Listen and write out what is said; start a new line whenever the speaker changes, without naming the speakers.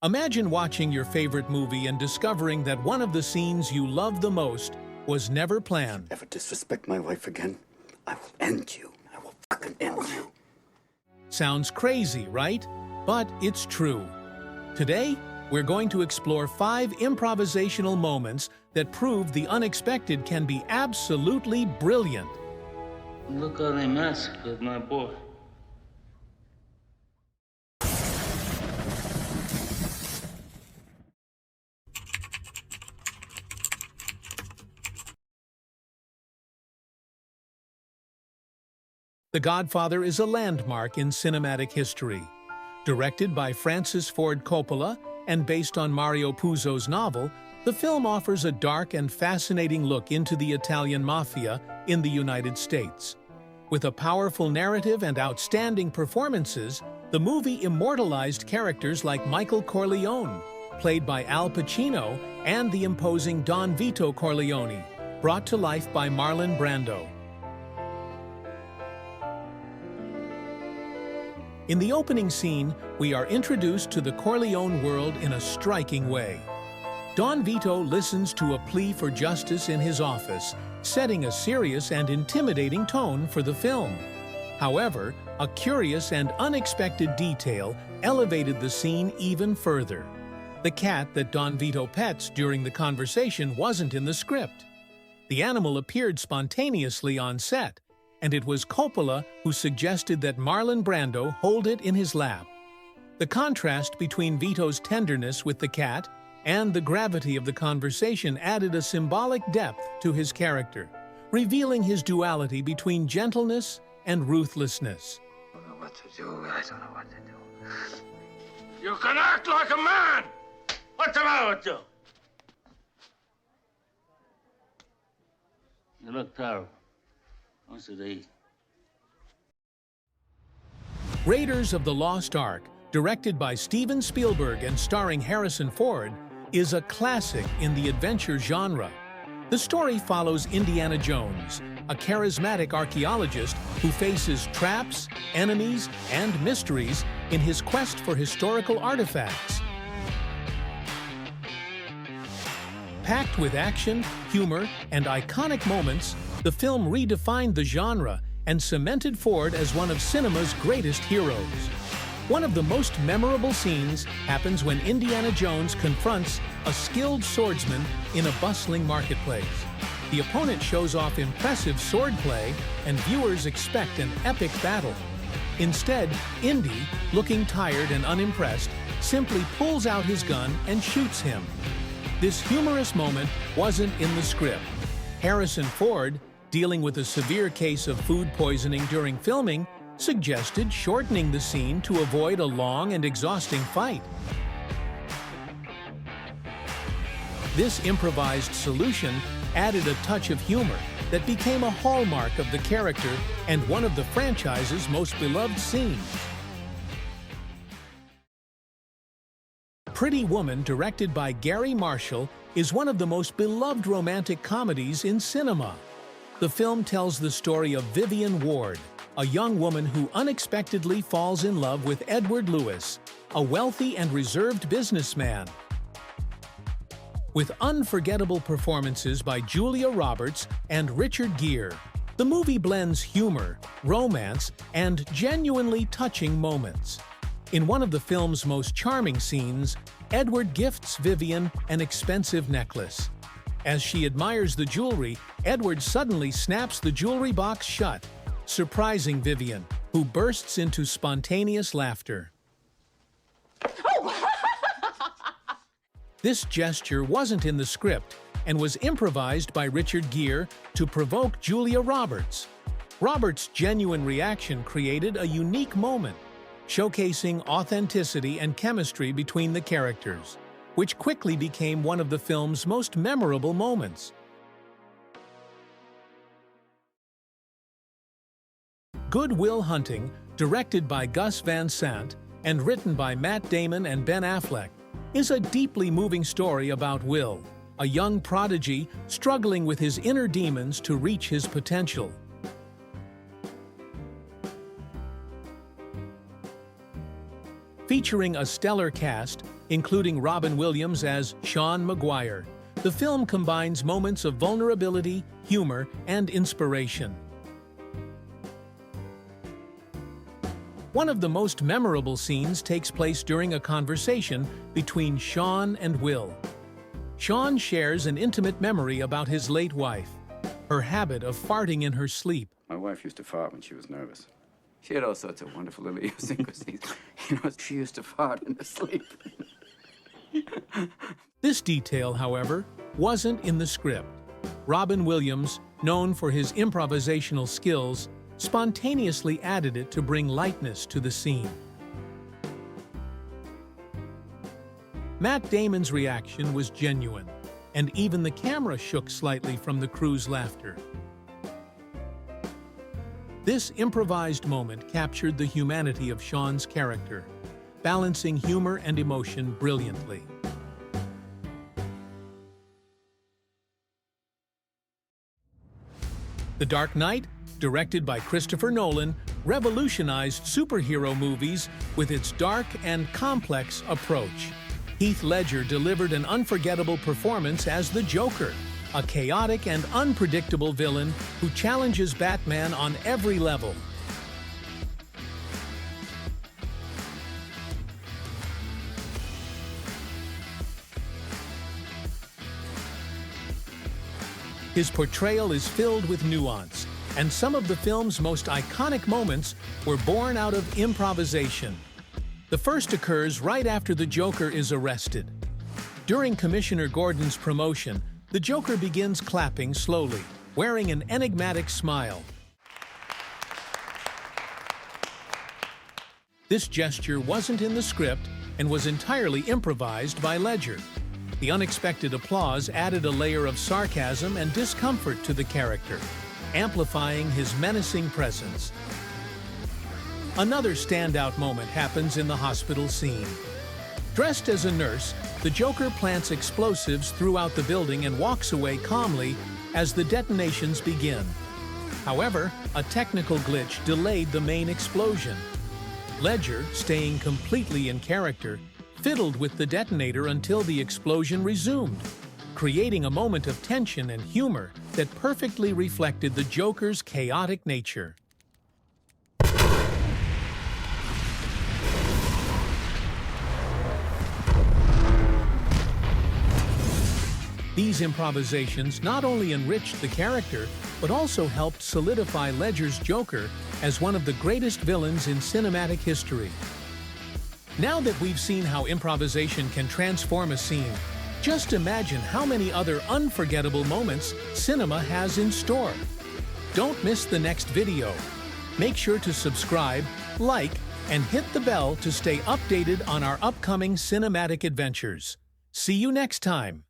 Imagine watching your favorite movie and discovering that one of the scenes you love the most was never planned.
Ever disrespect my wife again, I will end you. I will fucking end you.
Sounds crazy, right? But it's true. Today, we're going to explore 5 improvisational moments that prove the unexpected can be absolutely brilliant.
Look how they massacred my boy.
The Godfather is a landmark in cinematic history. Directed by Francis Ford Coppola and based on Mario Puzo's novel, the film offers a dark and fascinating look into the Italian mafia in the United States. With a powerful narrative and outstanding performances, the movie immortalized characters like Michael Corleone, played by Al Pacino, and the imposing Don Vito Corleone, brought to life by Marlon Brando. In the opening scene, we are introduced to the Corleone world in a striking way. Don Vito listens to a plea for justice in his office, setting a serious and intimidating tone for the film. However, a curious and unexpected detail elevated the scene even further. The cat that Don Vito pets during the conversation wasn't in the script. The animal appeared spontaneously on set, and it was Coppola who suggested that Marlon Brando hold it in his lap. The contrast between Vito's tenderness with the cat and the gravity of the conversation added a symbolic depth to his character, revealing his duality between gentleness and ruthlessness.
I don't know what to do. I don't know what to do. You can act like a man! What's the matter with you? You look terrible. What's it eat?
Raiders of the Lost Ark, directed by Steven Spielberg and starring Harrison Ford, is a classic in the adventure genre. The story follows Indiana Jones, a charismatic archaeologist who faces traps, enemies, and mysteries in his quest for historical artifacts. Packed with action, humor, and iconic moments, the film redefined the genre and cemented Ford as one of cinema's greatest heroes. One of the most memorable scenes happens when Indiana Jones confronts a skilled swordsman in a bustling marketplace. The opponent shows off impressive swordplay, and viewers expect an epic battle. Instead, Indy, looking tired and unimpressed, simply pulls out his gun and shoots him. This humorous moment wasn't in the script. Harrison Ford, dealing with a severe case of food poisoning during filming, suggested shortening the scene to avoid a long and exhausting fight. This improvised solution added a touch of humor that became a hallmark of the character and one of the franchise's most beloved scenes. Pretty Woman, directed by Gary Marshall, is one of the most beloved romantic comedies in cinema. The film tells the story of Vivian Ward, a young woman who unexpectedly falls in love with Edward Lewis, a wealthy and reserved businessman. With unforgettable performances by Julia Roberts and Richard Gere, the movie blends humor, romance, and genuinely touching moments. In one of the film's most charming scenes, Edward gifts Vivian an expensive necklace. As she admires the jewelry, Edward suddenly snaps the jewelry box shut, surprising Vivian, who bursts into spontaneous laughter. This gesture wasn't in the script and was improvised by Richard Gere to provoke Julia Roberts. Roberts' genuine reaction created a unique moment, showcasing authenticity and chemistry between the characters, which quickly became one of the film's most memorable moments. Good Will Hunting, directed by Gus Van Sant and written by Matt Damon and Ben Affleck, is a deeply moving story about Will, a young prodigy struggling with his inner demons to reach his potential. Featuring a stellar cast, including Robin Williams as Sean Maguire. The film combines moments of vulnerability, humor, and inspiration. One of the most memorable scenes takes place during a conversation between Sean and Will. Sean shares an intimate memory about his late wife, her habit of farting in her sleep.
My wife used to fart when she was nervous. She had all sorts of wonderful little idiosyncrasies. She used to fart in her sleep.
This detail, however, wasn't in the script. Robin Williams, known for his improvisational skills, spontaneously added it to bring lightness to the scene. Matt Damon's reaction was genuine, and even the camera shook slightly from the crew's laughter. This improvised moment captured the humanity of Sean's character, balancing humor and emotion brilliantly. The Dark Knight, directed by Christopher Nolan, revolutionized superhero movies with its dark and complex approach. Heath Ledger delivered an unforgettable performance as the Joker, a chaotic and unpredictable villain who challenges Batman on every level. His portrayal is filled with nuance, and some of the film's most iconic moments were born out of improvisation. The first occurs right after the Joker is arrested. During Commissioner Gordon's promotion, the Joker begins clapping slowly, wearing an enigmatic smile. This gesture wasn't in the script and was entirely improvised by Ledger. The unexpected applause added a layer of sarcasm and discomfort to the character, amplifying his menacing presence. Another standout moment happens in the hospital scene. Dressed as a nurse, the Joker plants explosives throughout the building and walks away calmly as the detonations begin. However, a technical glitch delayed the main explosion. Ledger, staying completely in character, fiddled with the detonator until the explosion resumed, creating a moment of tension and humor that perfectly reflected the Joker's chaotic nature. These improvisations not only enriched the character, but also helped solidify Ledger's Joker as one of the greatest villains in cinematic history. Now that we've seen how improvisation can transform a scene, just imagine how many other unforgettable moments cinema has in store. Don't miss the next video. Make sure to subscribe, like, and hit the bell to stay updated on our upcoming cinematic adventures. See you next time.